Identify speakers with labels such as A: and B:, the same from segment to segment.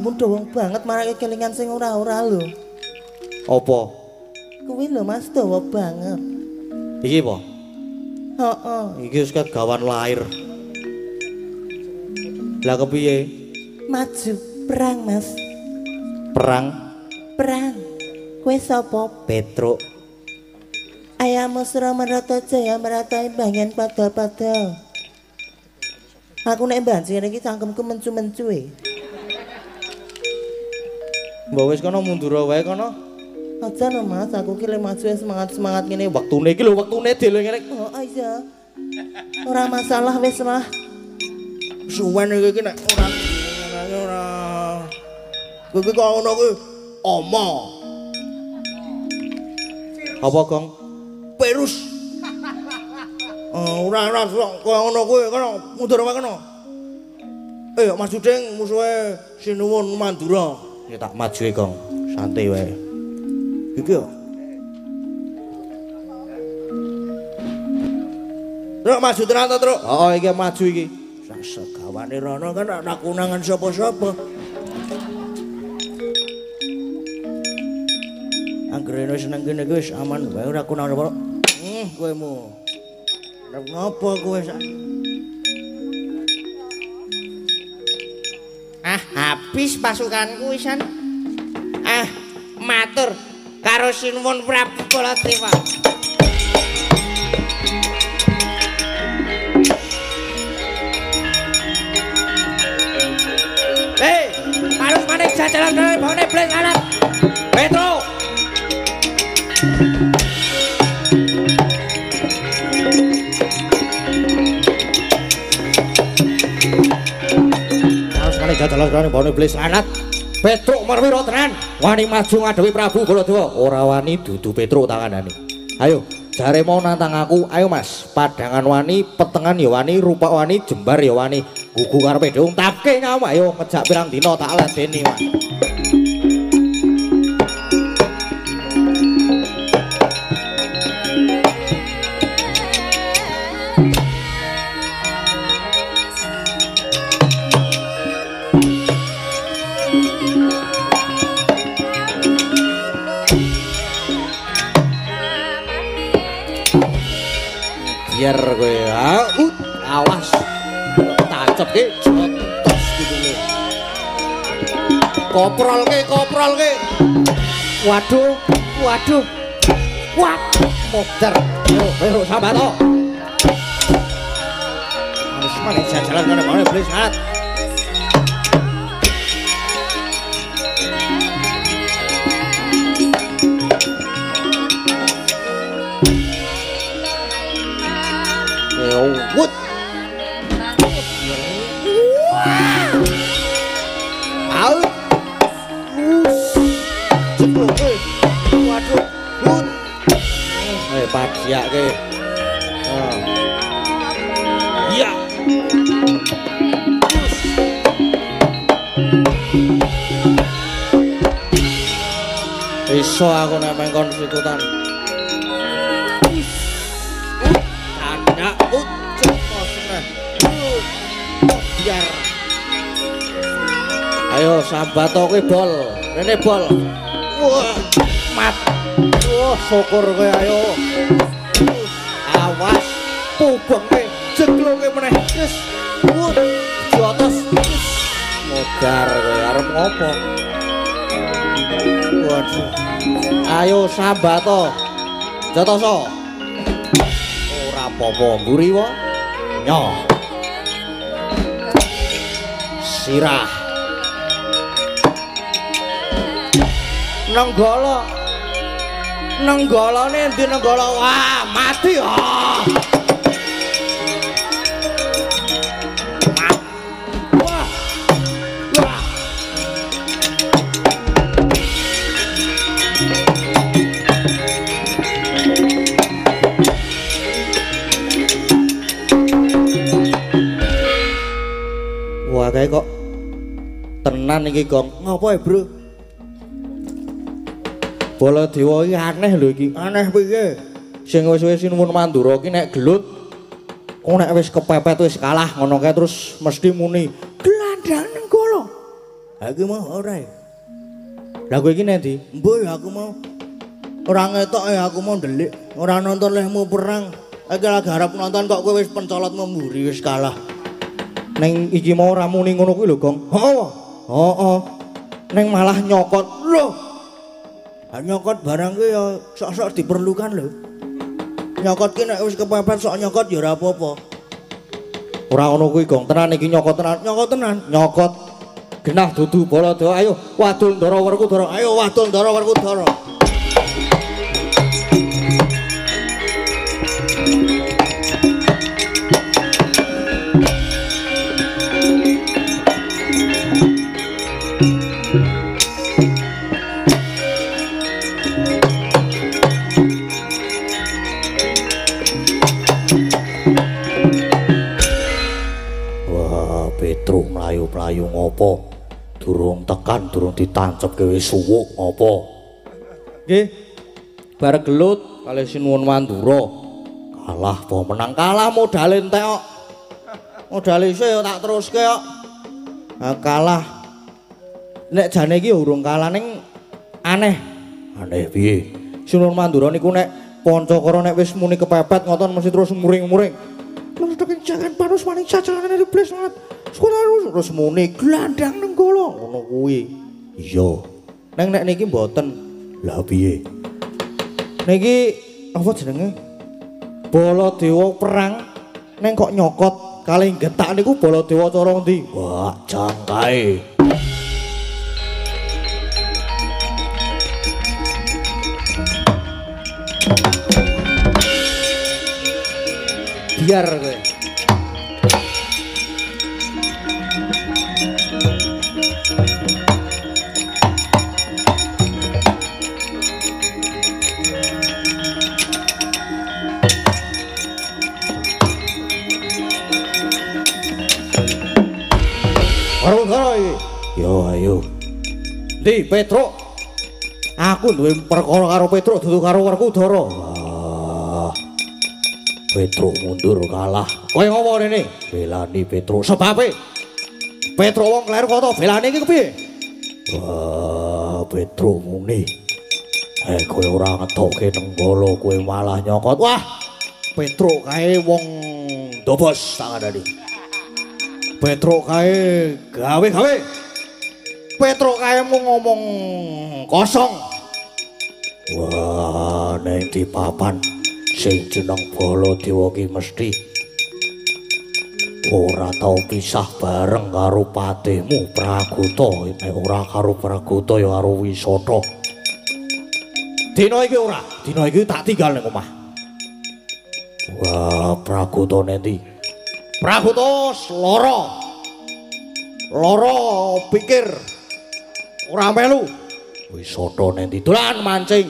A: ngomongmu dawa banget marake kelingan sing ora-ora lho.
B: Apa?
A: Kuwi lho Mas dawa banget.
B: Iki apa?
A: Heeh.
B: Iki wis kegawan lahir. Lah kepiye?
A: Maju perang Mas.
B: Perang?
A: Perang. Kowe sapa?
B: Petruk.
A: Ayam mesra merata jaya meratain bagian padal-padal. Aku nek banjir iki cangkemku mencu-mencu e.
B: Mbok wis kono mundur wae kono.
A: Aja lho Mas, aku ki le maju semangat-semangat ngene.
B: Wektune iki lho, wektune dhewe ngene.
A: Oh iya. Ora masalah wis lah.
B: Suwen iki nek ora. Kowe kok ngono kuwi oma. Apa, Gong? Perus. Ora kok ngono kuwi kono mundur wae kono. Mas Duding musuhe Sinuwun Mandura. Ya tak maju Gong. Santai wae. Iki yo. Truk maju tenan to, Truk? Heeh, iki maju iki. Segawane rono kan ora kunangan sapa-sapa. Anggere seneng kene wis aman wae ora kunangan apa. Kowemu. Ngapa kowe sak? Habis pasukanku wisan. Matur karo Sinuwun Prabu Baladewa. Harus manik jajalan dari bawahnya Blis anak Petro. Harus manik jajalan dari bawahnya Blis anak Petro Marwiro tenan wani maju ngadewi Prabu Baladewa. Ora wani dudu Petro tanganane. Ayo jare mau nantang aku, ayo Mas. Padangan wani, petengan ya wani, rupa wani, jembar ya wani. Gugu karepe dhewe tapke nyawa ayo ngejak pirang dina tak ladeni Mas. Biar kowe awas tancep ki jotos gitu lho. Koprol ki. Waduh. Wah, modar. Yo, sambat to. Wis maning jajalan kene bae Blis hat. Wut. Out. Waduh. Wut. Padiake. Iya. Iso aku nek mengkon situtan. Biar ayo sambat kowe bol rene bol. Wah mat. Wah syukur kowe ayo. Awas pubenge jeglonge meneh wis. Di atas modar kowe arep ngopo. Waduh ayo sambat to jotoso ora apa-apa mburi wae nyoh sirah nenggolane endi nenggolo wah mati wah kae kok tenan iki Gong. Ngopo Bro? Baladewa iki aneh lho iki. Aneh piye? Sing wis-wis Sinuwun Mandura iki nek gelut nek wis kepepet wis kalah ngono kae terus mesti muni gelandang nenggala.
C: Aku mau ora.
B: Lah kowe iki nendi?
C: Mbuh aku mau. Ora ngetok aku mau ndelik. Ora nonton lehmu perang. Aku lagi harap nonton kok kowe wis pencolot memburi wis kalah.
B: Neng iki mau ora muni ngono kuwi lho, Gong. Heeh. Neng malah nyokot.
C: Loh. Nyokot barang ki ya sok-sok diperlukan lho. Nyokot ki nek wis kepepet sok nyokot ya ora apa-apa.
B: Ora ngono kuwi, Gong. Tenan iki nyokot tenan.
C: Nyokot tenan.
B: Nyokot genah dudu Baladewa. Ayo wadul Ndara Werkudara.
C: Ayo wadul Ndara Werkudara.
B: Petruk mlayu-mlayu ngopo? Durung tekan, durung ditancepke wis suwuk ngopo? Nggih. Bar gelut kalih Sinuwun Mandura. Kalah apa menang kalah modale entek kok. Modale isih tak teruske kok. Kalah. Nek jane iki urung kalah ning aneh. Aneh piye? Sinuwun Mandura niku nek Pancakara nek wis muni kepepet ngoten mesti terus muring-muring. Terus jangan panus maning cacalan iblis banget. Terus muni glandang nenggala ngono kuwi. Iya. Neng nek niki mboten. Lah piye? Niki apa jenenge? Baladewa perang neng kok nyokot kalih getak niku Baladewa cara endi? Wah, jangkae. Biar kowe. Werkudara iki. Yo ayo. Ndi Petruk? Aku duwe perkara karo Petruk dudu karo Werkudara. Petruk mundur kalah. Kowe ngopo rene? Belani Petruk sebabe. Petruk wong kleru kota belane iki kepiye? Wah, Petruk muni. Kowe ora ngetokke nenggala, kowe malah nyokot. Wah, Petruk kae wong dobos tak ngandani. Petruk kae gawe-gawe. Petruk kae mung ngomong kosong. Wah, nek di papan sing jeneng Baladewa ki mesti ora tau pisah bareng karo patihmu Praguta. Nek ora karo Praguta ya karo Wisata. Dina iki ora, dina iki tak tinggal ning omah. Wah, Praguta nendi? Praguta lara pikir ora melu. Wisata nendi? Dolan mancing.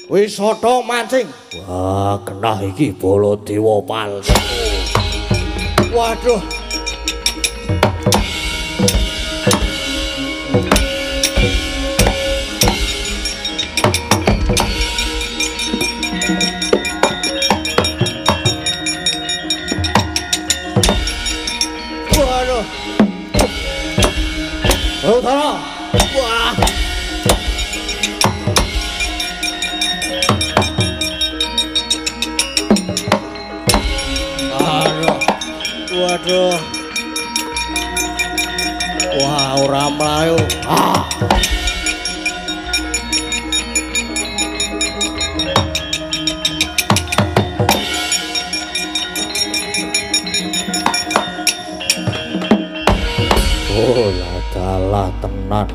B: Wisata mancing. Wah, genah iki Baladewa palsu. Waduh. Waduh. Werkudara. Wah. Waduh. Wah, ora mlayu. Oh, ladalah tenan.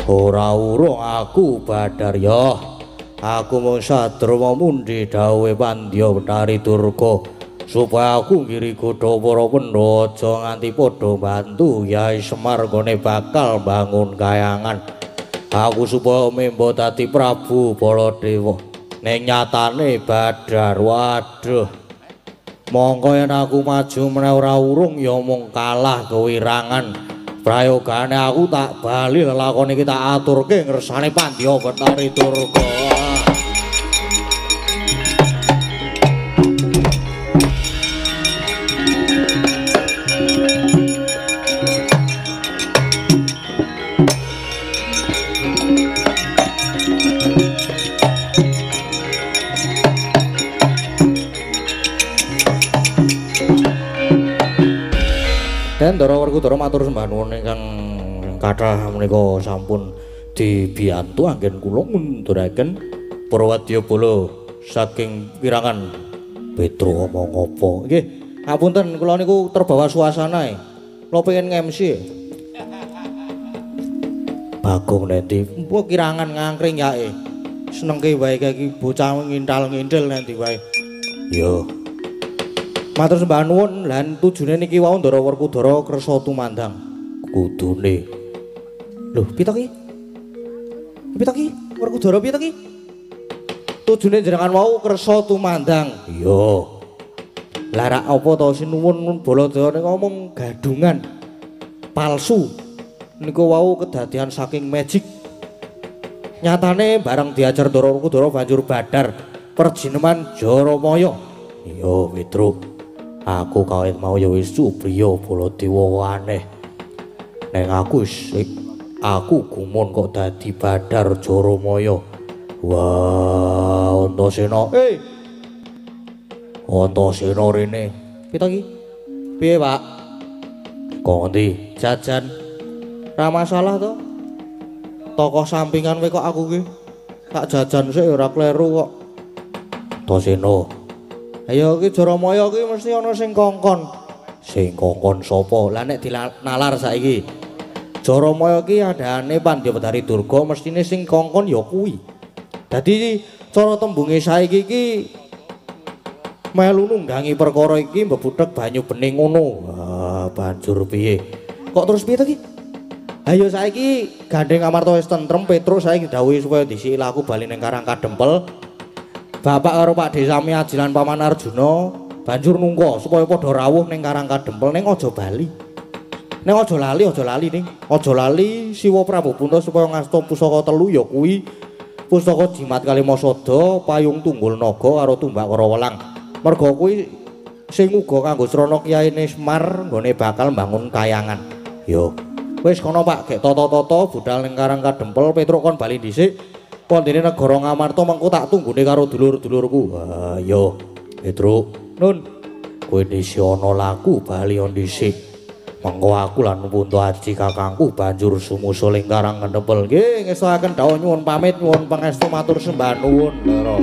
B: Ora urung aku Badar ya. Aku mung sadurunge mundi dawuhe Pandya Betari Durga. Supaya aku ngiri godha para pendhawa aja nganti padha bantu Yai Semar gone bakal bangun kayangan. Aku supaya memba dadi Prabu Baladewa. Ning nyatane Badar, waduh. Mongko yen aku maju meneh ora urung ya mung kalah kewirangan. Prayogane aku tak bali lelakon iki tak aturke ngersane Pandya Betari Durga. Werkudara matur sembah nuwun ingkang kathah menika sampun dibiyantu anggen kula ngunduraken Prawadya Bala saking wirangan Petro omong apa. Nggih, ngapunten kula niku terbawa suasana. Kula pengen nge-MC. Bagong nanti mbok kirangan ngangkring yae. Senengke wae iki bocah ngintal-ngintil nanti wae. Yo. Matur sembah nuwun lan tujune niki wau Ndara Werkudara kersa tumandang. Kudune. Lho, pita ki? Pita ki? Werkudara pita ki? Tujune jenengan wau kersa tumandang. Yo. Lara apa to sinuwun Baladaya ning ngomong gadungan palsu. Niku wau kedadian saking magic. Nyatane bareng diajar Ndara Werkudara banjur badar perjineman Jaramaya. Iya, Petro. Aku kawit mau ya wis Supriya Baladewa aneh. Neng aku gumun kok dadi badar Jaramaya. Wah, Antasena. Antasena rene. Pita ki? Piye, Pak? Kok ngendi? Jajan. Ra masalah to. Tokoh sampingan kowe kok aku ki. Tak jajan sik ora kleru kok. Antasena. Ayo iki Jaramaya iki mesti ana sing kongkon. Sing kongkon sapa? Lah nek dinalar saiki. Jaramaya iki andane Pandhawedari Durga mestine sing kongkon ya kuwi. Dadi cara tembunge saiki iki melu nunggangi perkara iki mbebudhek banyu bening ngono. Wah, banjur piye? Kok terus piye to ki? Ayo saiki gandeng amarta wis tentrem Petrus saiki dawuhi supaya disiki laku bali ning Karang Kadempel. Bapak karo Pak Desami Ajilan Paman Arjuna banjur nungka supaya padha rawuh ning Karang Kadempel ning aja bali. Ning aja lali ning. Aja lali Siwa Prabu Punta supaya ngasta pusaka telu ya kuwi Pustaka Jimat Kalimasada, Payung Tunggul Naga karo Tumbak Karawelang. Merga kuwi sing uga kanggo srana Kyaine Semar nggone bakal mbangun kayangan. Yo. Wis kono Pak, gek tata-tata budal ning Karang Kadempel, Petruk kon bali dhisik. Pondene negara Ngamarta mengko tak tunggune karo dulur-dulurku. Wah, yo. Petruk, nun. Kowe disi ana laku bali dhisik. Mengko aku lan Punta Aji kakangku banjur sumusul ing Karang Kadempel. Nggih, ngestoaken dawuh nyuwun pamit, nyuwun pangestu matur sembah nuwun. Ndara.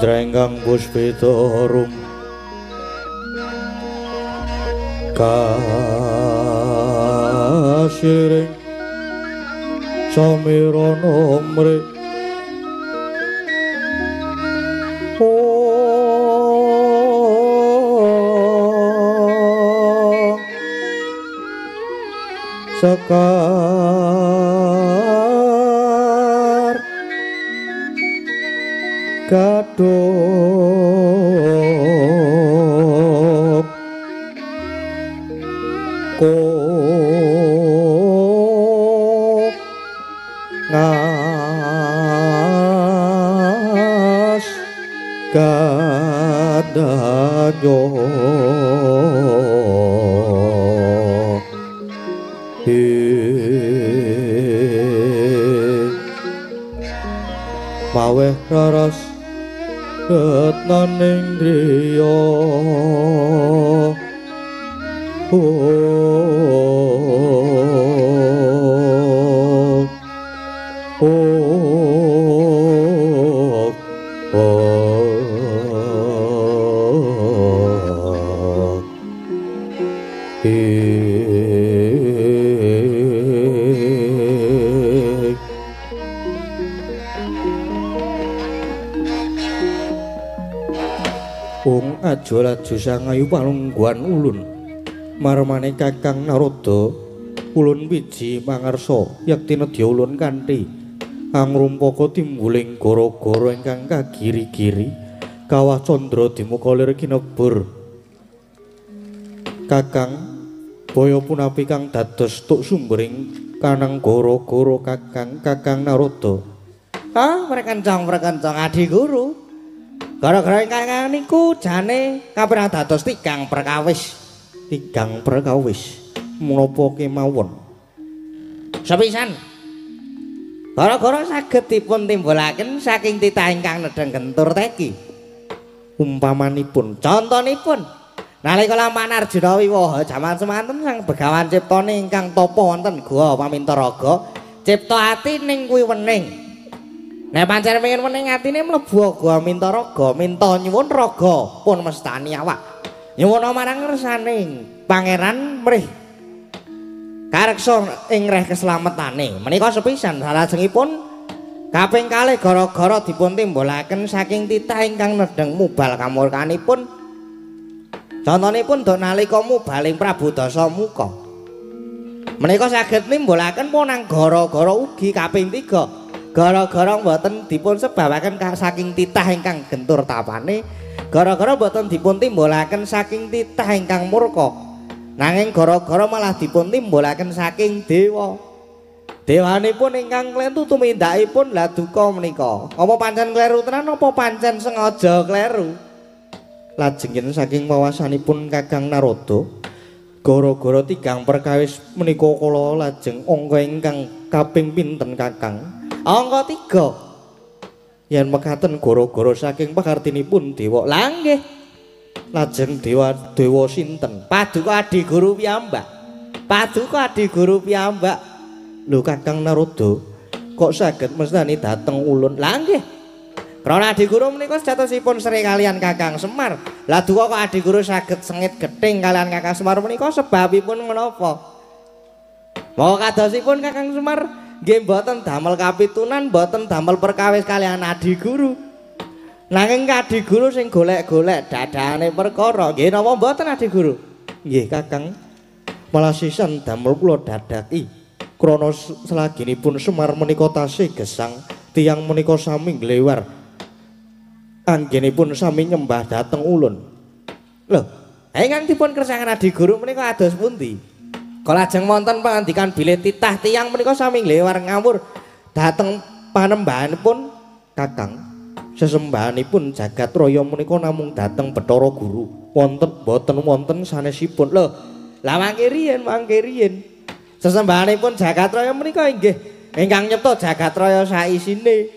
B: Indra ingkang puspita rum kasiring samirana mrih sekar kadok ngas kadanyo maweh raras retnaning driya Ajo-ajo sangayu palungguhan ulun marmane Kakang Narada ulun wiji mangarsa yakti nedya ulun kanthi angrumpaka timbuling gara-gara ingkang kagiri-giri kawah candra dimukalir kinebur Kakang baya punapi kang dados tuk sumbering kanang gara-gara Kakang Narada
C: Prekancang Adi Guru. Gara-gara ingkang niku jane kapirang dados tigang perkawis.
B: Menapa kemawon?
C: Sepisan. Gara-gara saged dipun timbulaken saking titah ingkang nedheng gentur teki.
B: Umpamanipun,
C: contonipun nalika Lampahan Arjuna Wiwaha jaman semanten sang Begawan ciptane ingkang tapa wonten Guwa Pamintaraga, cipta ati ning kuwi wening. Nek pancen pengen wening atine mlebu Guwa Mintaraga, minta nyuwun raga pun mestani awak. Nyuwun marang ngersaning Pangeran mrih kareksa ing reh keslametane. Menika sepisan salajengipun kaping kalih gara-gara dipun timbulaken saking titah ingkang nedheng mubal kamurkanipun. Contonipun dok nalika mubaling Prabu Dasamuka. Menika saged nimbulaken punang gara-gara ugi kaping 3. Gara-gara mboten dipun sebabaken saking titah ingkang gentur tapane, gara-gara mboten dipun timbulaken saking titah ingkang murka, nanging gara-gara malah dipun timbulaken saking dewa. Dewanipun ingkang klentu tumindakipun la duka menika. Apa pancen kleru tenan apa pancen sengaja kleru?
B: Lajeng yen saking wawasanipun Kakang Narada, gara-gara tigang perkawis menika kula lajeng angka ingkang kaping pinten Kakang?
C: Angka 3.
B: Yen mekaten gara-gara saking pakartinipun dewa.
C: Lah nggih.
B: Lajeng dewa sinten?
C: Paduka Adi Guru piyambak.
B: Lho Kakang Narada, kok saged mestani dateng ulun?
C: Lah nggih. Krana Adi Guru menika sejatosipun sri kalian Kakang Semar. Lah duka kok Adi Guru saged sengit gething kalian Kakang Semar menika sebabipun menapa? Mau kadosipun Kakang Semar nggih mboten damel kapitunan, mboten damel perkawis kalian Adi Guru. Nanging Adi Guru sing golek-golek dadane perkara. Nggih napa mboten Adi Guru?
B: Nggih Kakang. Malah sisan damel kula dadaki. Krana selaginipun Semar menika tasih gesang, tiyang menika sami nglewar. Anggenipun sami nyembah dhateng ulun.
C: Lho, ingkang dipun kersangan Adi Guru menika ados pundi? Kala lajeng wonten pangandikan bilih titah tiyang menika sami nglewar ngawur dhateng panembahanipun
B: Kakang. Sesembahanipun jagat raya menika namung dhateng Bathara Guru. Boten wonten sanesipun.
C: Lho, lah mangke riyen. Sesembahanipun jagat raya menika inggih ingkang nyipta jagat raya saisine.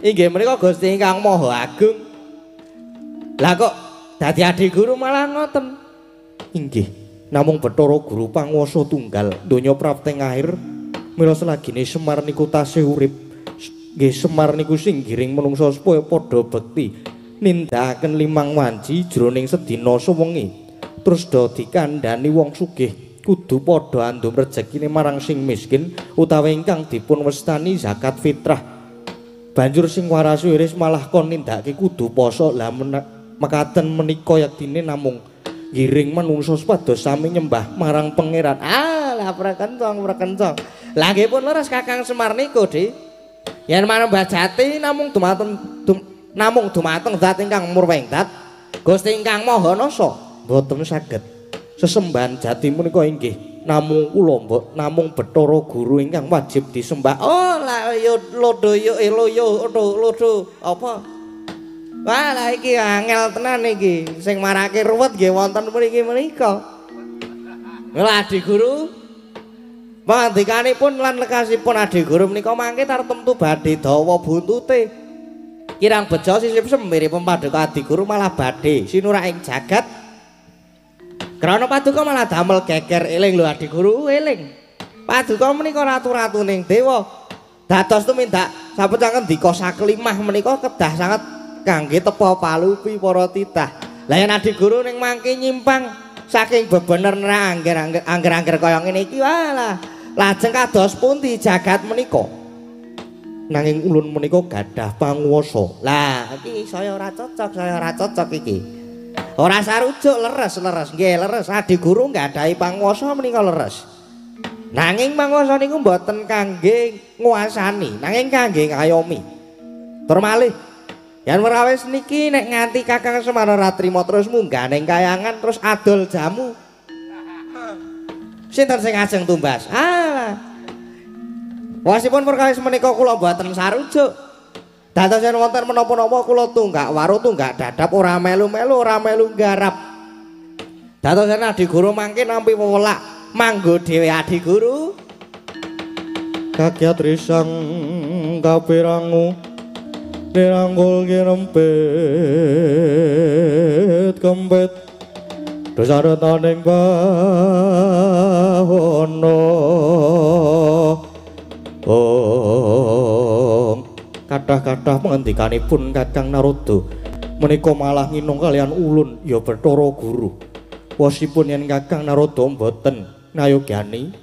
C: Inggih menika Gusti ingkang Maha Agung. Lah kok dadi Adi Guru malah ngoten?
B: Inggih. Namung Bathara Guru panguwasa tunggal donya prapteng akhir mila selagine Semar niku tasih urip. Nggih Semar niku sing giring manungsa supaya padha bekti nindakaken 5 wanci jroning sedina sewengi. Terus do dikandhani wong sugih kudu padha andum rejekine marang sing miskin utawi ingkang dipun westani zakat fitrah. Banjur sing waras wiris malah kon nindakake kudu poso. Lah mekaten menika yaktine namung giring manungsa supados sami nyembah marang pangeran. Lah prekencong. Lah nggih pun leres Kakang Semar niku, Dik. Yen manembah jati namung dumateng zat ingkang murwengdat Gusti ingkang Maha Nasa boten saged sesembahan jati menika inggih namung kula namung Bathara Guru ingkang wajib disembah. Oh lah yo lodo apa? Wah lah iki angel tenan iki sing marake ruwet nggih wonten mriki menika. Lah Adi Guru pangandikanipun lan lekasipun Adi Guru menika mangke tartemtu badhe dawa buntute. Kirang bejo sisip semiripun paduka Adi Guru malah badhe sinura ing jagat. Krana paduka malah damel geger eling lho Adi Guru eling. Paduka menika ratu-ratuning dewa. Dados tumindak sapecangen dika sakelimah menika kedah sanget kangge tepa palupi para titah. Lah yen Adi Guru ning mangke nyimpang saking bebener angger-angger kaya ngene iki walah lajeng kados pundi jagat menika. Nanging ulun menika gadah panguwasa. Lah iki saya ora cocok iki. Ora sarujuk leres. Nggih leres Adi Guru nggadahi panguwasa menika leres. Nanging panguwasa niku mboten kangge nguasani, nanging kangge ngayomi. Tur malih yen werawis niki nek nganti Kakang Semar ora trima terus munggah ning kayangan terus adol jamu. Sinten sing ajeng tumbas? Wasipun perkawis menika kula mboten sarujuk. Dados yen wonten menapa-napa kula tunggak waru tunggak dadap ora melu-melu ora melu nggarap. Dados yen Adi Guru mangke nampi wewelak manggo dhewe Adi Guru. Kakyat risang kapirangu dirangkul kirempit kempit dosaretaning bawana. Kathah-kathah pangandikanipun Kakang Narada menika malah nginung kalian ulun ya Bathara Guru. Wasipun yen Kakang Narada mboten ngayogani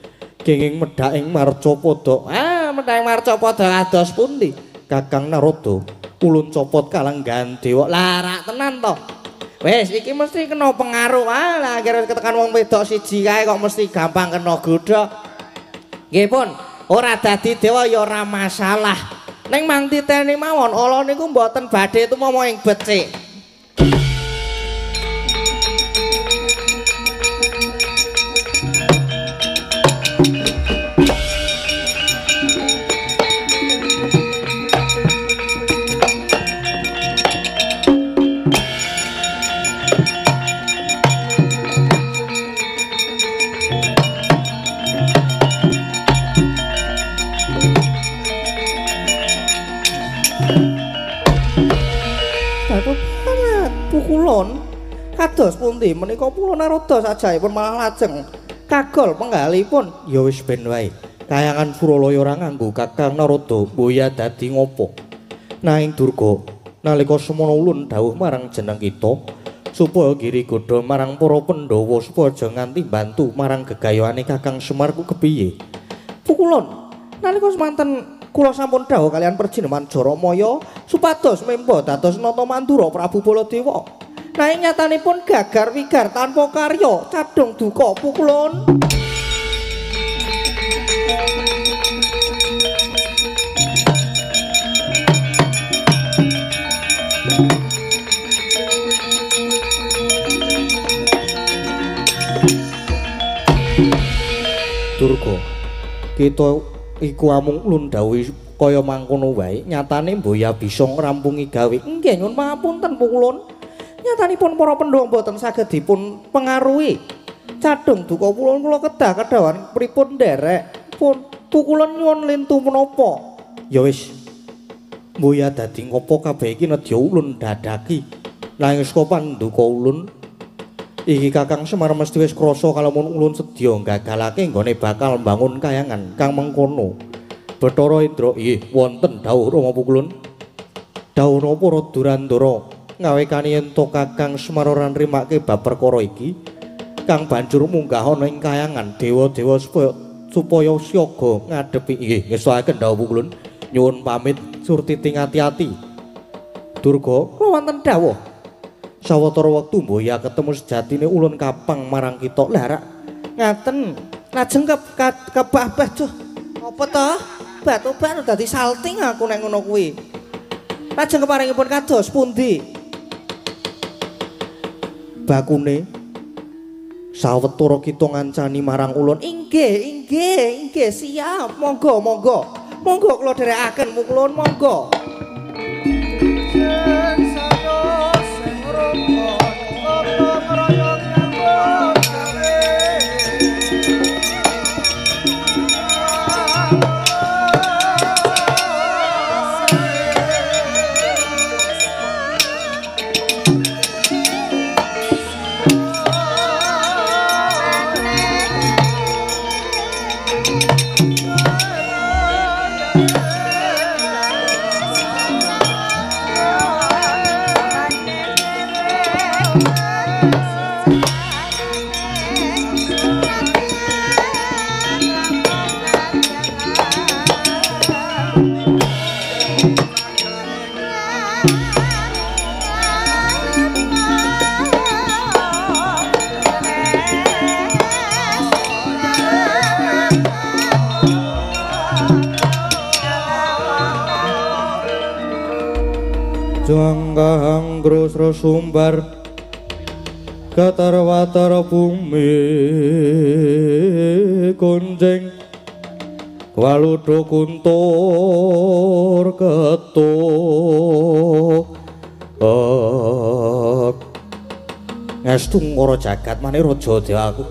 B: kenging medhak ing marcapada. Medhak ing marcapada kados pundi? Kakang Narada ulun copot kalenggan dewa. Lah rak tenan to. Wis iki mesti kena pengaruh. Lah kira ketekan wong wedok siji kae kok mesti gampang kena godhok. Nggih pun ora dadi dewa ya ora masalah. Ning mang titeni mawon ala niku mboten badhe tumama ing becik. Pukulon kados pundi menika Pulo Narada sajaipun malah lajeng kagol penggalipun. Ya wis ben wae kayangan Suralaya ora nganggo Kakang Narada boya dadi ngopo. Nanging Durga nalika semana ulun dawuh marang jeneng kita supaya giri godha marang para Pandhawa supaya aja nganti bantu marang gegayahane Kakang Semar ku kepiye. Pukulon nalika semanten kula sampun dawuh kalian Perjineman Jaramaya supados memba dados nata mandura Prabu Baladewa. Nanging nyatanipun gagar wigar tanpa karya cadhong duka Pukulon. Durga, kita iku amung ulun dawuh kaya mangkono wae, nyatane mboya bisa ngrampungi gawe. Nggih nyuwun pangapunten Pukulon. Nyatanipun para Pandhawa boten saged dipun pengaruhi. Cadhong duka Pukulon kula kedah kedawan pripun nderek. Pukulon nyuwun lintu menapa? Ya wis. Mboya dadi ngopo kabeh iki nedya ulun dadaki. Nanging saka panduka ulun iki Kakang Semar mesti wis krasa kalamun ulun sedya gagalake nggone bakal mbangun kayangan kang mengkono. Bathara Indra, nggih wonten dawuh Rama Pukulun. Dawuh napa Durandara ngawe kaniyen to Kakang Semar ora nrimake bab perkara iki kang banjur munggah ana ing kayangan dewa-dewa supaya siaga ngadepi nggih ngestuaken dawuh kulun nyuwun pamit Surtiti ngati-ati Durga kula wonten dawuh sawetara wektu mboya ketemu sejatine ulun kapang marang kita lah ngaten lajeng kebabeh tuh apa to batu-batu dadi salting aku nek ngono kuwi lajeng keparingipun kados pundi bakune sawetara kita ngancani marang ulun inggih siap monggo kula dherekaken mulun monggo Jangkang grusra sumbar katarwatar bumi kunjing waludha kuntur ketuk ngestu ngoro jagat mane raja dewaku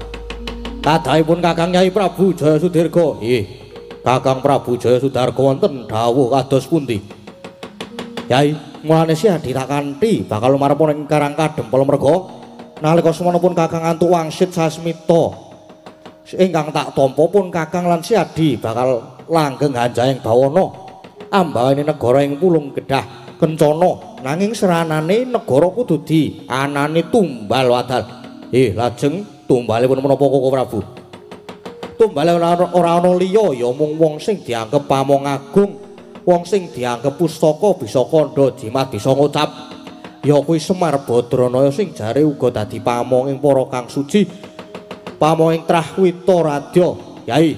B: kadhaipun Kakang Nyai Prabu Jaya Sudirga nggih Kakang Prabu Jaya Sudarga wonten dawuh kados pundi Yai mulane siadi tak kanthi bakal lumarepun ing Karangkadempel merga nalika semanapun Kakang Antuk Wangsit Sasmita ingkang tak tampa pun Kakang lan siadi bakal langgeng Hanjayeng Bawana ambane negara ing Pulung Gedhah Kencana nanging seranane negara kudu dianani tumbal wadal lajeng tumbalipun menapa Koko Prabu tumbale ora ana liya ya mung wong sing dianggep pamong agung wong sing dianggep pustaka bisa kandha jimat bisa ngucap ya kuwi Semar Badranaya sing jare uga dadi pamong ing para kang suci pamong ing Trahwita Radya Yai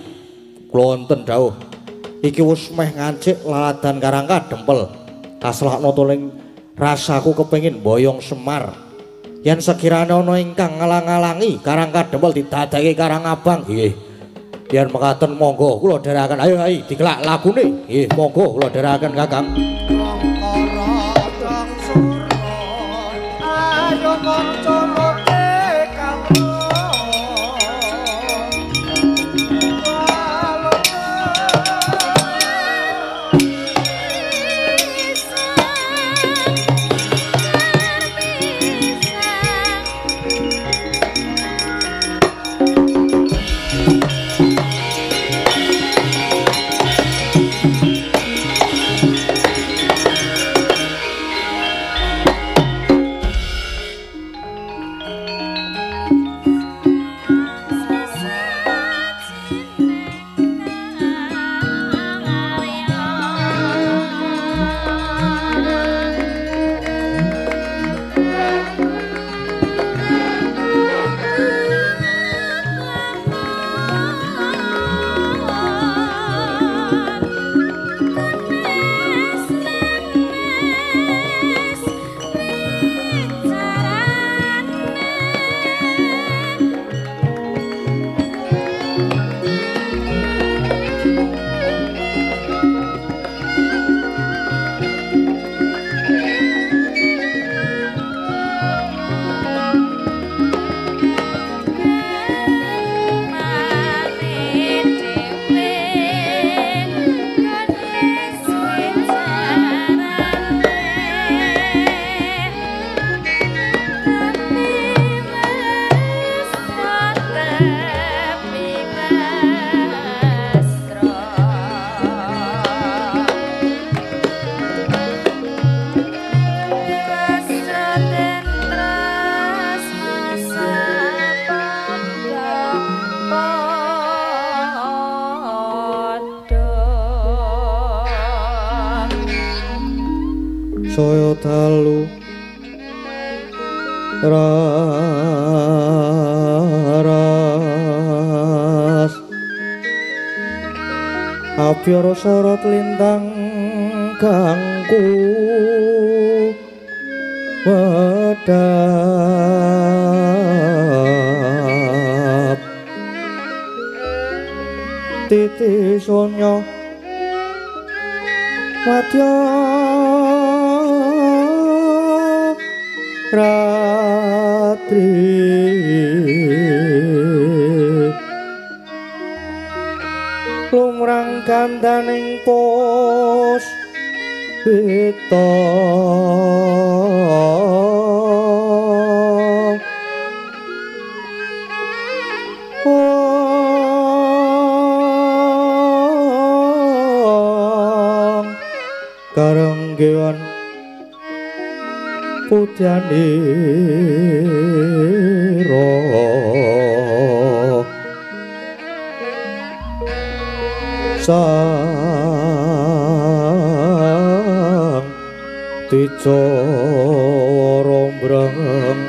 B: kula wonten dawuh iki wis meh ngancik laladan Karangkadempel kaslakna to ning rasaku kepengin boyong Semar yen sekirane ana ingkang ngalang-alangi Karangkadempel didadake Karangabang nggih yen mekaten monggo kula dherekaken ayo Hai dikelak lagune nggih monggo kula dherekaken Kakang ayo kanca saya dalu raras apyara sorot lintang kangku wedap titi sonya wadya ratri lumrang gandaning pos pita karenggewan putyanira sang ticara brengeng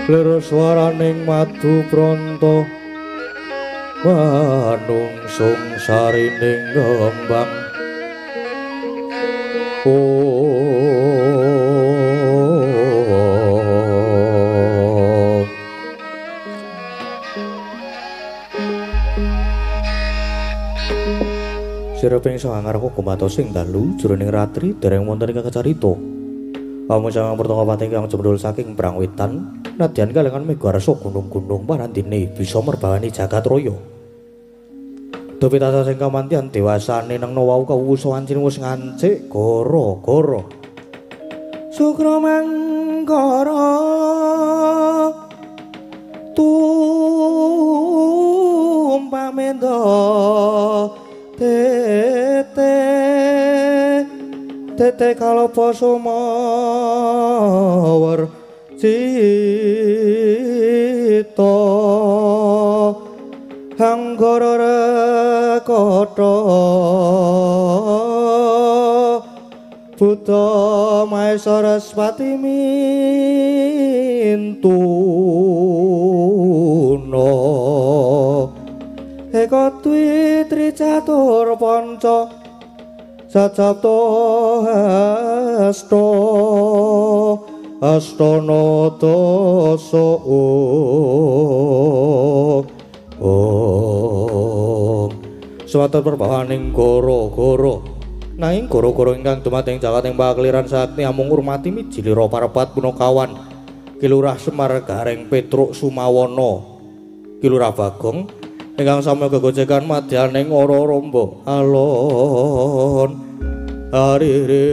B: lir swaraning madu pranta manungsung sarining ngembang Sireping sangarku kumatos sing dalu jroning ratri dereng wonten ingkang kacarita. Amun sang pertongopati kang jembrul saking prangwitan nadyan kalengan megarsa gunung-gunung parandine bisa merbawani jagat raya. Dupi tansah sing kamantian dewasane nang wau kawusuhan wis ngancik gara-gara Sukra mangkara tumpamenda tete kalapa sumawar cita hanggara rekata Buddha Maesaraswati mintuna eka dwi tricatur panca cacapta astana dasa suwata perbawaning gara-gara nanging gara-gara ingkang dumateng jagating pakliran sakti amung ngurmati mijilira parepat punakawan Kilurah Semar Gareng Petruk Sumawana Kilurah Bagong ingkang sami gegojekan madyaning ora romba alon arire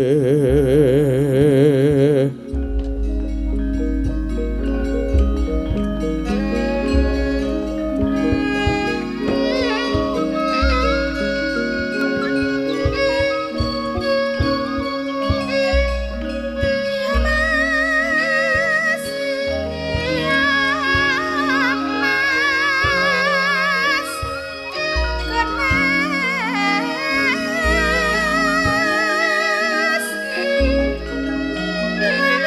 D: Yeah.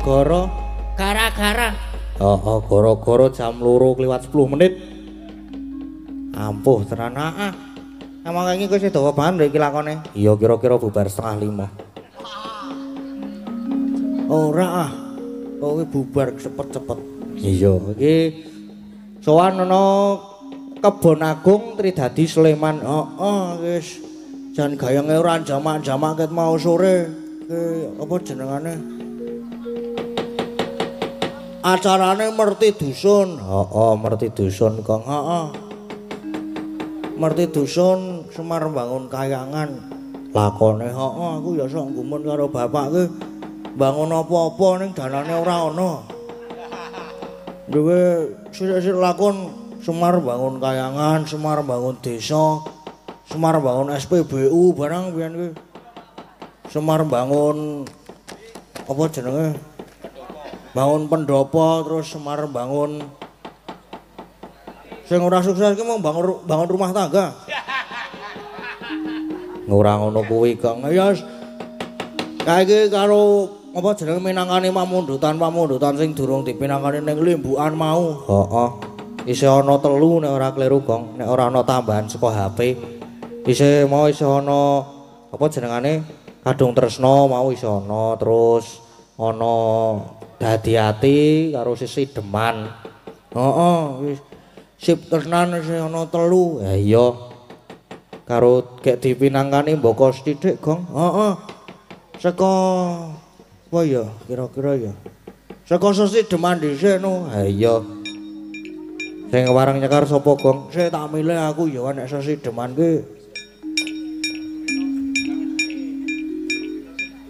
C: Gara-gara gara-gara. Oh, gara-gara jam 2 kliwat 10 menit. Ampuh tenan Emang iki wis dawa banget iki lakone. Iya kira-kira bubar 4:30. Ora kowe bubar cepet-cepet. Iya, iki sowan ana Kebon Agung Tridadi Sleman. Wis jan gayange ora jamak-jamak ket mau sore. Apa jenengane? Acarane Merti Dusun. Merti Dusun, Kang. Merti Dusun Semar bangun kayangan. Lakone aku ya sok gumun karo bapak ki. Bangun apa-apa ning dalane ora ana. Duwe sithik-sithik lakon Semar bangun kayangan, Semar bangun desa, Semar bangun SPBU barang biyen ki. Semar bangun apa jenenge? Bangun pendopo, terus Semar bangun sing ora sukses ki mung bangun rumah tangga. Ora ngono kuwi, Kang. Ya kae karo apa jenenge minangkane pamundutan sing durung dipinangkani ning limbukan mau. Isih ana 3 nek ora kleru, Kang. Nek ora ana tambahan saka HP. Isih ana apa jenengane? Kadung Tresno mau isih ana, terus ana Dadi Ati karo Sisi Deman. Wis sip tenan isih ana 3. Ha iya. Karo gek dipinangkani mboko sithik, Gong. Saka apa ya kira-kira ya? Saka Sisi Deman dhisik no. Ha iya. Sing warang nyekar sapa, Gong? Sik tak milih aku ya nek Sisi Deman ki.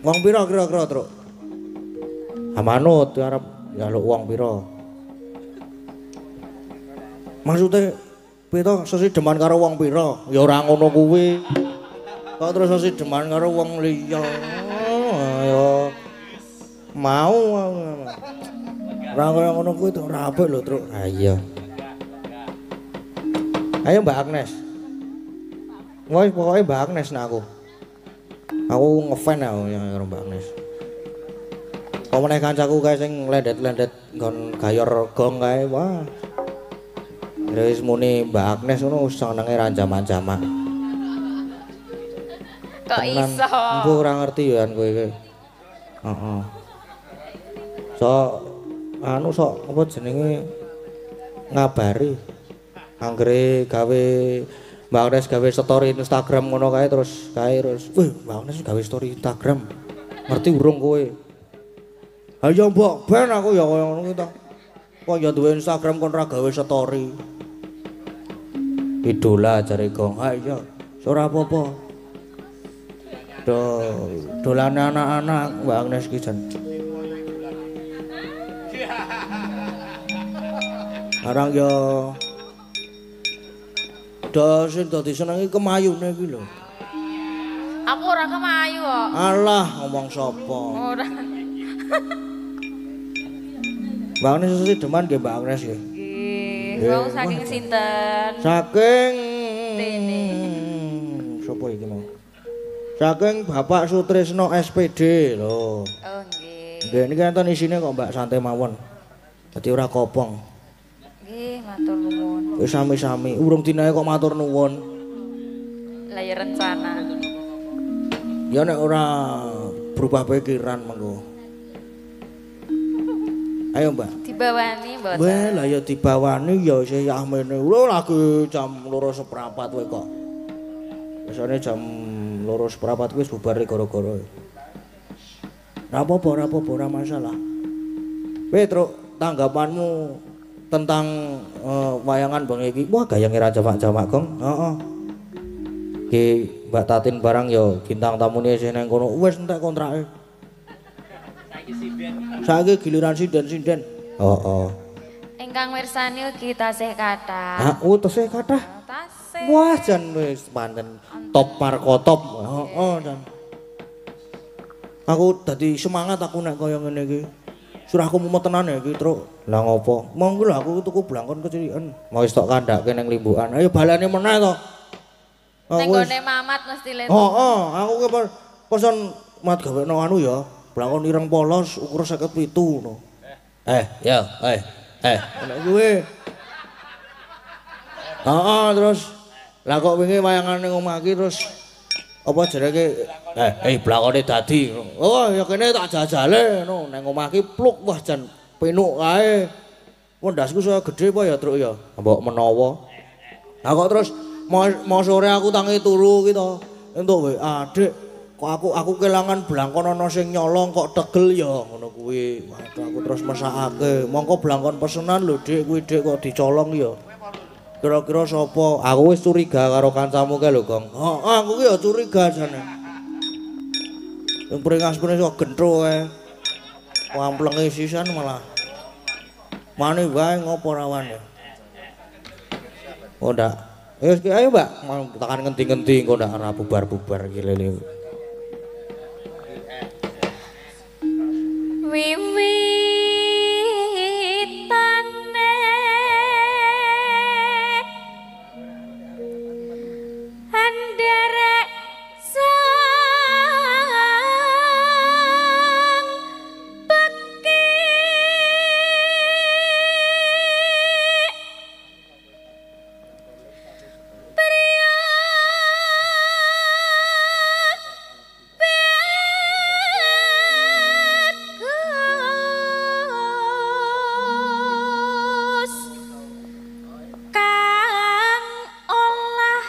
C: Wong pira kira-kira, Truk? Manut arep njaluk wong pira? Maksude pira Sisi Deman karo wong pira? Ya ora ngono kuwi. Kok terus Sisi Deman karo wong liya. Ya mau. Ora kaya ngono kuwi to ora apik lho, Truk. Ha iya.
B: Ayo Mbak Agnes. Woi pokoknya Mbak Agnes nah aku. Aku ngefan aku karo Mbak Agnes. Kok meneh kancaku kae sing lendet-lendet nggon gayor gong kae wah. Wis muni Mbak Agnes ngono senenge ra jaman-jaman.
D: Kok iso?
B: Aku ora ngerti ya kowe iki. Heeh. Sok apa jenenge ngabari. Anggere gawe Mbak Agnes gawe story Instagram ngono kae terus wih Mbak Agnes gawe story Instagram. Ngerti urung kowe? Ayo mbok ben aku ya kaya ngono ki to. Kok ya duwe Instagram kon ra gawe story. Idola jare Gong. Ha iya, ora apa-apa. Dolane anak-anak Mbak Agnes ki jan. Arang ya sing dadi senengi kemayune iki lho.
D: Aku ora kemayu kok.
B: Alah ngomong sapa?
D: Ora.
B: Mbak Agnes sesuk deman nggih Mbak Agnes nggih.
D: Nggih, wong saking sinten?
B: Saking
D: Dene.
B: Sopo iki mau? Saking Bapak Sutrisno SPD lho.
D: Oh nggih.
B: Nggih niki enten isine kok Mbak santai mawon. Dadi ora kopong.
D: Nggih, matur nuwun.
B: Wis sami-sami, urung dinae kok matur nuwun.
D: Lah ya rencana.
B: Ya nek ora berubah pikiran mengko. Ayo Mbak.
D: Dibawani mboten.
B: Wah, lah ya dibawani ya isih yahmene. Lho lagi jam 2:15 kowe kok. Biasane jam 2:15 wis bubar gara-gara. Ora apa-apa, ora masalah. Truk, tanggapanmu tentang wayangan Bang iki. Wah, gayange ra jamak-jamak, Gong. Heeh. Ki Mbak Tatin barang ya bintang tamune isih nang kono. Wis entek kontrake. Saiki giliran sinden-sinden. Heeh.
D: Ingkang mirsani ugi tasih kathah.
B: Ah, tesih kathah.
D: Tasih.
B: Wah, jan wis pancen top markotop. Heeh, jan. Aku dadi semangat aku nek kaya ngene iki. Surahku mumet tenan iki, Truk. Lah ngopo? Monggo lho aku tuku blangkon kecilikan. Mau wis tok kandhake ning limbukan. Ayo balane meneh to.
D: Ning gone Mamat mesti le.
B: Heeh, aku ki pesen mat gawekno anu ya. Blangkon ireng polos ukur 57 ngono. Ya, nek kuwi. Heeh, terus lah kok wingi wayangane omah iki terus apa jenenge blangkone dadi. Oh, ya kene tak jajale ngono. Ning omah iki pluk wah jan penuk kae. Pondasku saya gede apa ya, Truk ya? Mbok menawa. Lah kok terus mau sore aku tangi turu ki to. Entuk WA, Dik. Kok aku kelangan blangkon ana sing nyolong kok tegel ya ngono kuwi. Waduh aku terus mesakake. Mongko blangkon pesenan lho Dik, kuwi Dik kok dicolong ya. Kira-kira sapa? Aku wis curiga karo kancamu kae lho, Gong. Heeh, aku ki ya curiga jane. Yang peringas-peringas kok gentro kae. Wamplenge sisan malah. Mane wae ngopo rawane. Oh ndak. Ayo Mbak, mau tekan ngendi-ngendi kok ndak ora bubar-bubar iki lele.
D: Wiwitane anderek sang beki priya bagus kang olah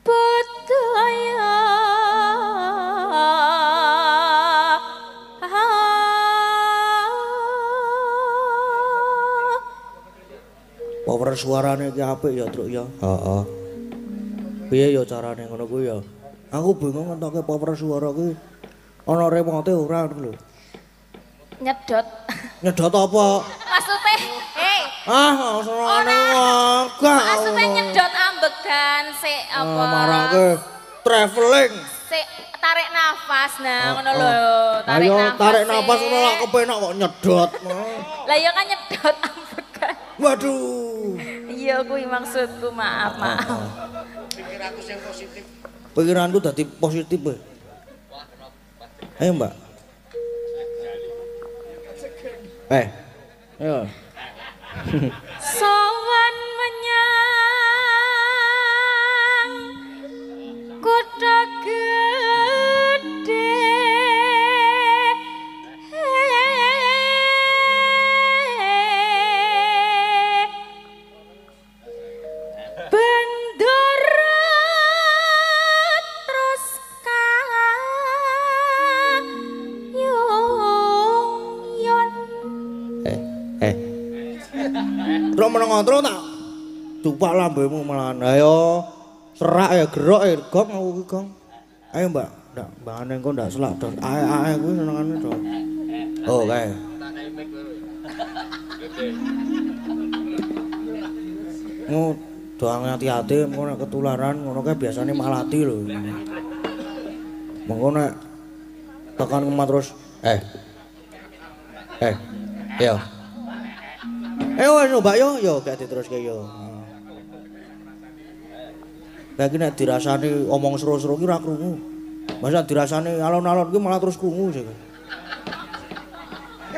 D: budaya
B: Power suarane iki apik ya, Truk ya. Heeh. Piye ya carane ngono kuwi ya? Aku bingung ngentoke power suara kuwi ana remote ora lho.
D: nyedot
B: Nyedot apa?
D: maksudnya
B: Senengane enggak.
D: maksudnya nyedot ambegan sik apa
B: Marake traveling.
D: sik tarik nafas nah ngono lho
B: Ayo tarik
D: sik.
B: napas ngono lak kepenak kok nyedot.
D: Lah ya kan nyedot ambegan
B: Waduh.
D: Iya kuwi maksudku, maaf, maaf.
B: Pikiranku sing positif. Pikiranku dadi positif kowe. Ayo, Mbak. Ayo.
D: Sowan menyang kutha gedhe Bandara terus kayong
B: Terus meneng terus tak dupak lambemu malahan. Ayo serak ya gerok ya gong aku ki gong. Ayo Mbak, ndak mbane engko ndak selak terus. Ae kuwi senengane to. Oh kae. Doang hati-hati engko nek ketularan ngono kae biasane malati lho. Mengko nek tekan kemah terus yo. Wes Mbak yo gak diteruske yo. Lagi nek dirasani omong seru-seru ki ora krungu. Masa dirasani alon-alon ki malah terus krungu sih.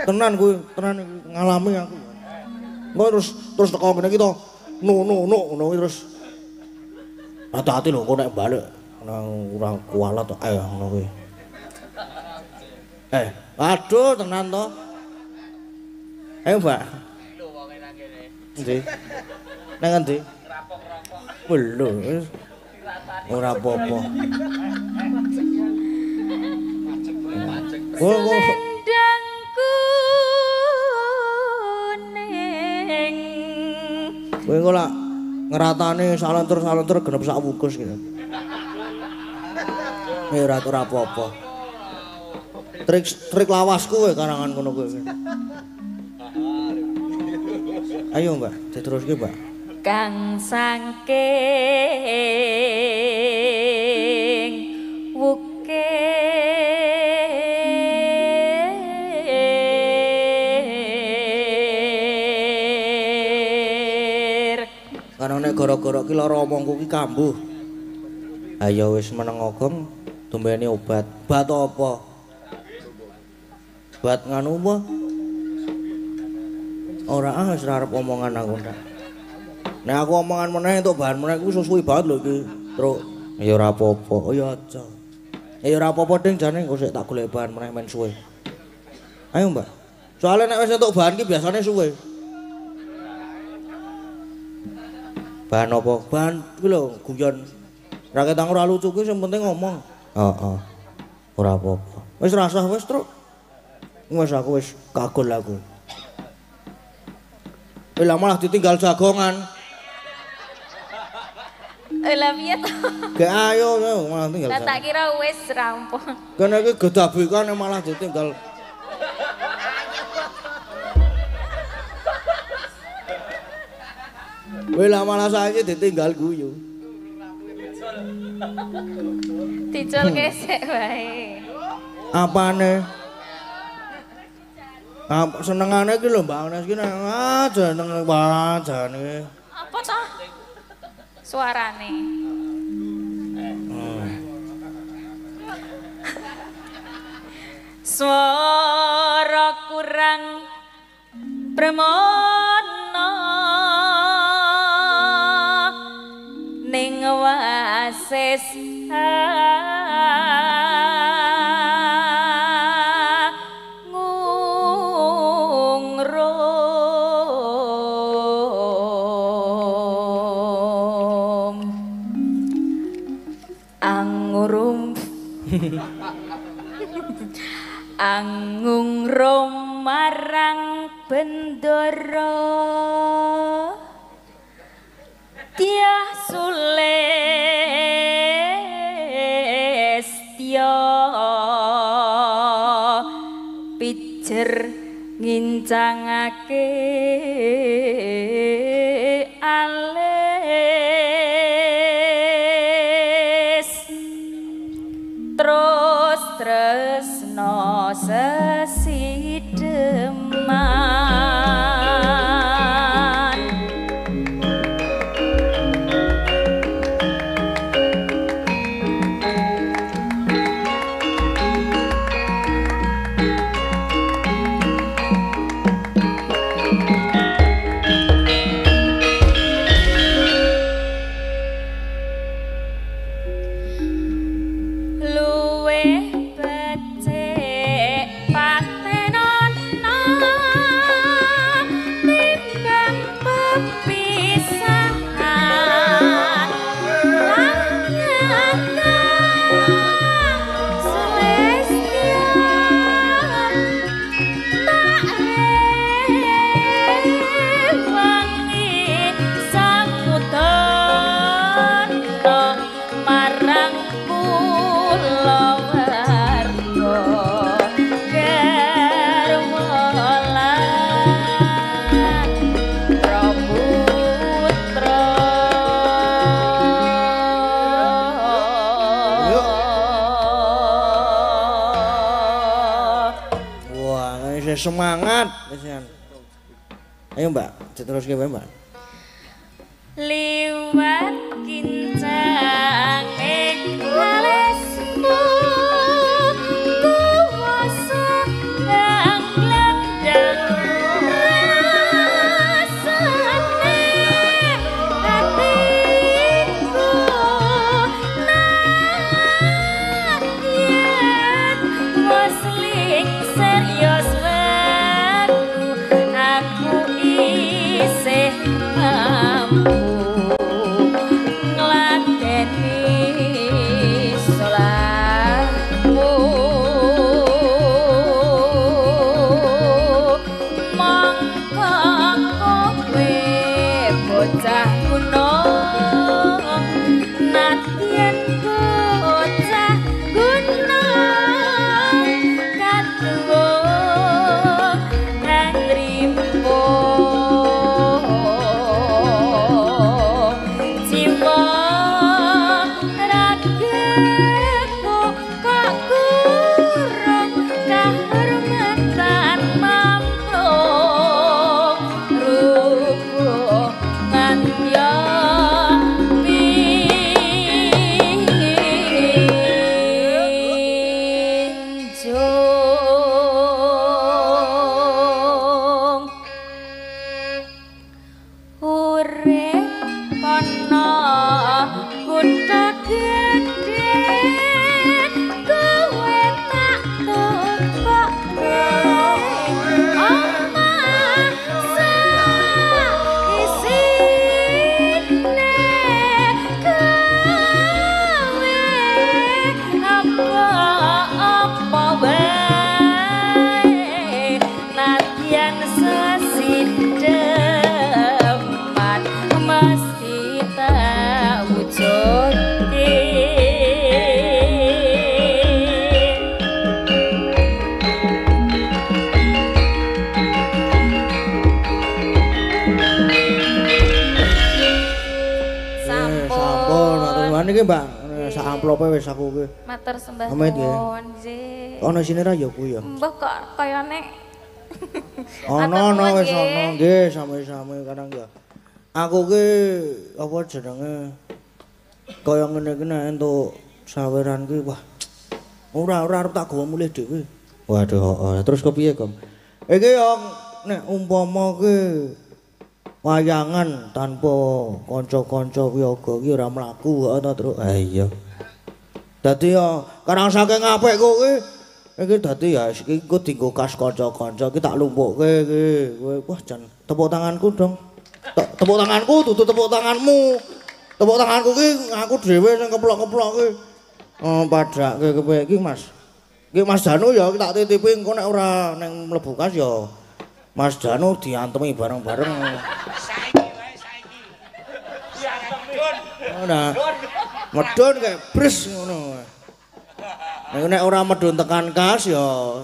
B: Tenan kuwi, tenan ngalami aku. Engko terus teko kene ki to. No terus. Hati-hati lho kok nek balik nang ora kualat to. Ayo ngono kuwi. Aduh tenan to. Ayo Mbak. Endi? Nang endi? Rapok-rapok. Lho, ora apa-apa.
D: Selendangku ning
B: kowe engko lak ngeratane salenter genep sak wungkus gitu. Ora apa-apa. Trik lawasku kowe karangan ngono kowe. Ayo Mbak, diteruske Mbak.
D: kang saking wukir.
B: Karena nek gara-gara ki lara omongku ki kambuh. Ayo wis meneng ogong tumbeni obat. Obat apa? Obat nganu apa? Ora wis arep omongan aku ndak. Nek aku omongan meneh entuk bahan meneh ku suwi banget lho iki. Truk. Ya ora apa-apa. Oh ya aja. Ya ora apa-apa ding jane engko sik tak golek bahan meneh men suwe. Ayo Mbak. Soale nek wis entuk bahan ki biasane suwe. Bahan apa? Bahan kuwi lho guyon. Ra ketang ora lucu ki sing penting ngomong. Heeh. Ora apa-apa. Wis rasah wis truk. Wis aku wis kagul aku. Lah malah ditinggal jagongan.
D: Lah piye to?
B: Gek ayo malah tinggal.
D: Lah tak kira wis rampung.
B: Kene iki gedabekane malah ditinggal. Lah malah saiki ditinggal guyu.
D: Dicul kesek wae.
B: Apane? Senengane iki lho Mbak Agnes ki jeneng wajane.
D: Apa to? Suarane. Suara kurang premono ning wasis Angung rom marang bendoro Tiah Sulestyo pijer ngincangake alis terus tresno sesideman
C: Saya semangat. Ayo Mbak, diteruske wae Mbak.
D: Liwat kincange kalesmu kuwasa kang landang rasane hatiku yen wis serius aku isih mampu ngladeni solarmu mongko kowe bocah gunung nadyan bocah gunung kadung ngrimpo
C: Niki Mbak, sak amplope wis aku ki.
D: Matur sembah
C: Amit nggih.
D: nuwun nggih.
C: Ana sine ra ya ku ya.
D: Mbah kok kayane
C: Ana wis ana nggih sami-sami kadang ya. Aku ki apa jenenge kaya ngene iki nek entuk saweran ki wah. Ora arep tak gawa mulih dhewe.
B: Waduh, terus kepiye, Gom?
C: Iki yo nek umpama ki wayangan tanpa kanca-kanca wiyaga ki ora mlaku kok ta, Truk.
B: Ah iya.
C: Dadi ya karang saking apik kok iki dadi ya iki engko dienggo kas kanca-kanca iki tak lumpukke iki. Kowe wah jan tepuk tanganku dong. Tepuk tanganku dudu tepuk tanganmu. Tepuk tanganku ki aku dhewe sing keplok-keplok ki. Oh, padake kepiye iki, Mas? Iki Mas Danu ya tak titipi engko nek ora ning mlebu kas ya Mas Danu diantemi bareng-bareng. Saiki wae saiki. Ora. Medun kayak bres ngono. Nek ora medun tekan kas ya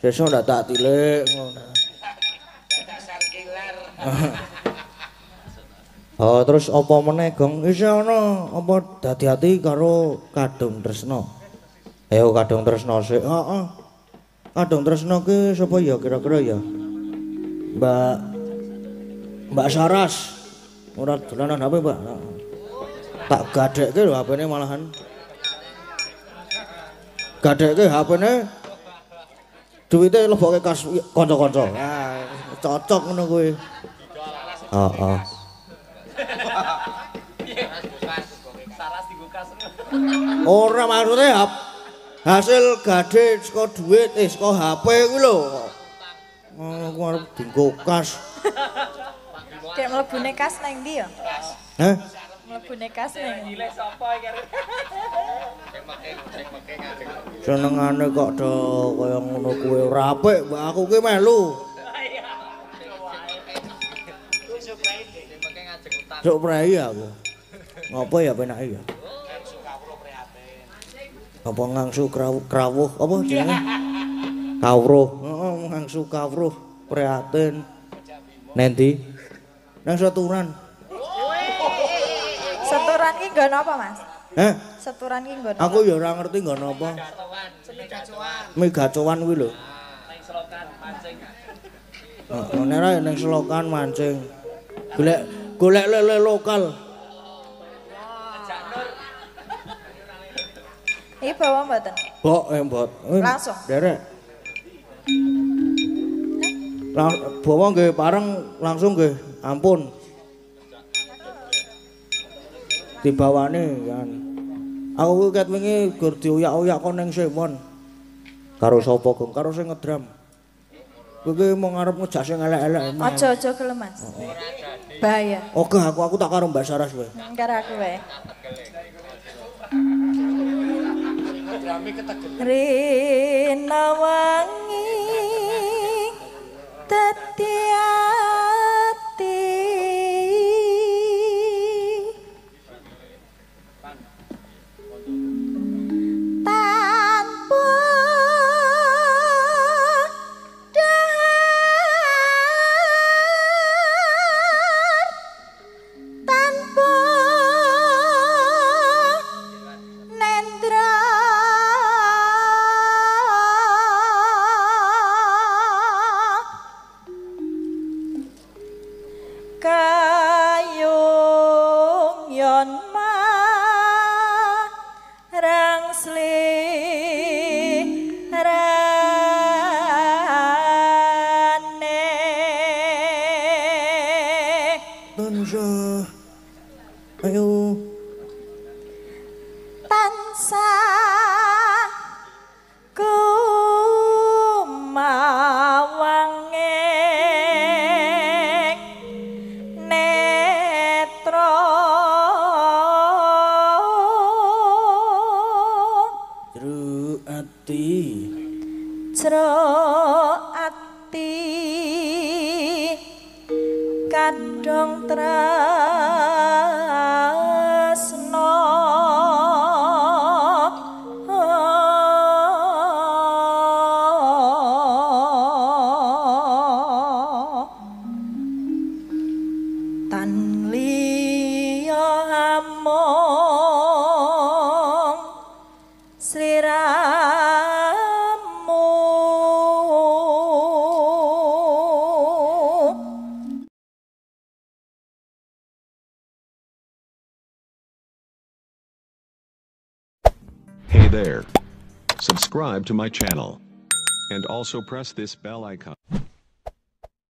C: sesuk ndak tak tilik ngono. Dasar kiler.
B: Oh, terus apa meneh, Gong?
C: Wis ana apa dadi ati karo Kadung Tresna.
B: Ayo Kadung Tresna sik.
C: Heeh. Kadung Tresna ki sapa ya kira-kira ya? Mbak Saras. Ora dolanan HP, Mbak. Tak gadekke lho HP-ne malahan. Gadekke HP-ne. Duwite lebokke kas kanca-kanca. Nah, cocok ngono kuwi.
B: Heeh.
C: Ora maksudnya hasil gade saka duit saka HP kuwi lho. Aku arep dienggo kas.
E: Dek mlebune kas nang ndi ya?
C: Hah?
E: Mlebune kas nang ndi?
C: Senengane kok do kaya ngono kuwi ora apik, mbak aku ki melu. Sok prei aku. Ngopo ya penake ya? Apa ngangsu krawuh apa jenenge?
B: Kawruh.
C: Heeh, ngangsu kawruh prihatin.
B: Nendi?
C: Nang seturan.
E: Seturan ki nggon apa, Mas?
C: Heh?
E: Seturan ki nggon.
C: Aku ya ora ngerti nggon apa. Megacoan kuwi lho. Nek ra ning selokan mancing. Golek lele lokal.
E: Iki bawa mboten?
C: Mbot.
E: Langsung?
C: Derek. Bawa nggih pareng langsung nggih. Ampun. Dibawane kan. Aku ket wingi gur diuyak-uyak kon ning Sewon. Karo sapa, Gong? Karo sing ngedram. Kowe ki mau ngarep ngejak sing elek-elek.
E: Aja gelem, Mas. Bahaya.
C: Oke, aku tak karo Mbak Saras kowe.
E: Karo aku wae. Rina wangi dadi ati tanpa dahar tanpa nendra kayung yon marang slirane
C: Tansah. Ayo.
E: tansah kumawangeng netra
C: Jero ati.
E: jero ati kadang tresno tan liya among sliramu
F: Hey there. Subscribe to my channel. And also press this bell icon.